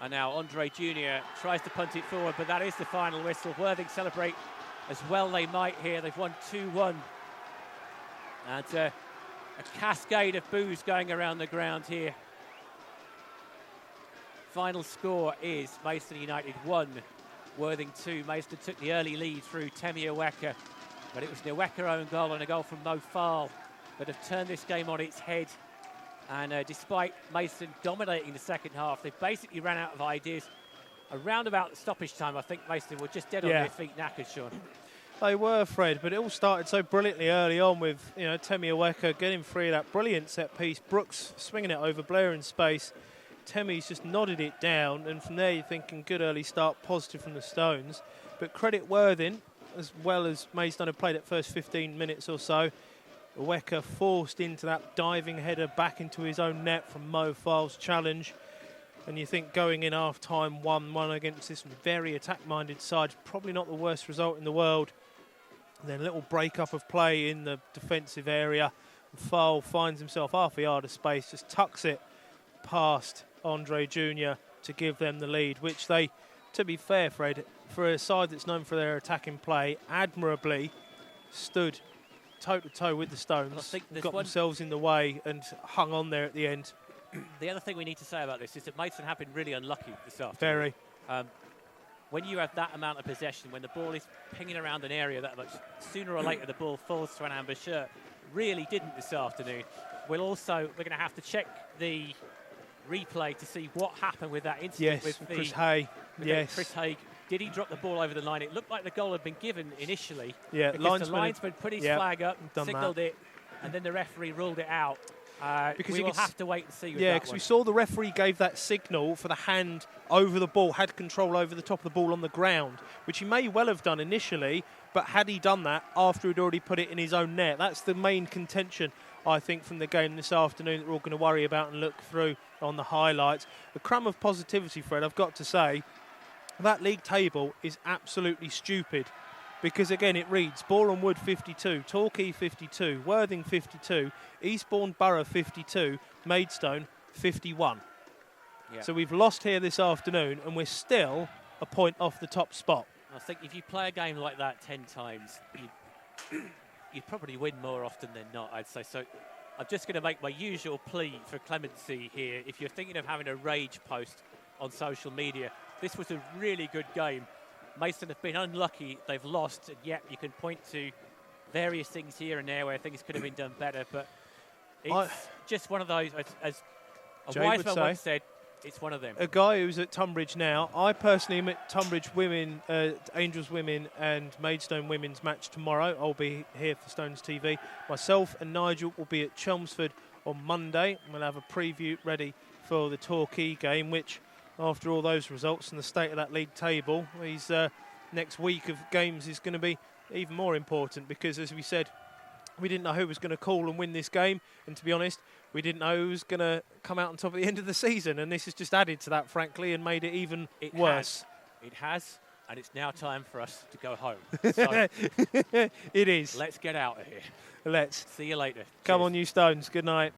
And now Andre Junior tries to punt it forward, but that is the final whistle. Worthing celebrate as well they might here. They've won 2-1. And a cascade of boos going around the ground here. Final score is Maidstone United 1, Worthing 2. Maidstone took the early lead through Temi Aweka, but it was an Aweka own goal and a goal from Mo Fal that have turned this game on its head. And despite Maidstone dominating the second half, they basically ran out of ideas. Around about the stoppage time, I think Maidstone were just dead on their feet, knackered, Sean. They were, Fred, but it all started so brilliantly early on with, Temi Aweka getting free of that brilliant set piece. Brooks swinging it over Blair in space. Temi's just nodded it down, and from there you're thinking good early start, positive from the Stones. But credit Worthing, as well as Maidstone have played at first 15 minutes or so. Aweka forced into that diving header back into his own net from Mo Fal's challenge. And you think going in half-time 1-1 against this very attack-minded side, probably not the worst result in the world. And then a little break-up of play in the defensive area. Fal finds himself half a yard of space, just tucks it past Andre Junior to give them the lead, which they, to be fair, Fred, for a side that's known for their attacking play, admirably stood toe-to-toe with the Stones, got themselves in the way and hung on there at the end. The other thing we need to say about this is that Maidstone have been really unlucky this afternoon. Very. When you have that amount of possession, when the ball is pinging around an area that much, sooner or later the ball falls to an ambusher. Really didn't this afternoon. We're going to have to check the replay to see what happened with that incident with Chris Hay. Chris Hay. Did he drop the ball over the line? It looked like the goal had been given initially. Yeah, because the linesman put his flag up, signalled it, and then the referee ruled it out. Because we will have to wait and see. Yeah, because we saw the referee gave that signal for the hand over the ball, had control over the top of the ball on the ground, which he may well have done initially, but had he done that after he'd already put it in his own net? That's the main contention, I think, from the game this afternoon that we're all going to worry about and look through on the highlights. A crumb of positivity, Fred, I've got to say. That league table is absolutely stupid because, again, it reads Boreham Wood 52, Torquay 52, Worthing 52, Eastbourne Borough 52, Maidstone 51. Yeah. So we've lost here this afternoon and we're still a point off the top spot. I think if you play a game like that 10 times, you'd probably win more often than not, I'd say. So I'm just going to make my usual plea for clemency here. If you're thinking of having a rage post on social media, this was a really good game. Maidstone have been unlucky, they've lost, and yet you can point to various things here and there where things could have been done better, but it's just one of those, as a wise man once said, it's one of them. A guy who's at Tunbridge now, I personally am at Tunbridge Women, Angels Women and Maidstone Women's match tomorrow. I'll be here for Stones TV. Myself and Nigel will be at Chelmsford on Monday. We'll have a preview ready for the Torquay game, which, after all those results and the state of that league table, these next week of games is going to be even more important because, as we said, we didn't know who was going to call and win this game, and to be honest, we didn't know who was going to come out on top at the end of the season, and this has just added to that, frankly, and made it even worse. It has, and it's now time for us to go home. So it is. Let's get out of here. Let's. See you later. Come Cheers. on, you Stones. Good night.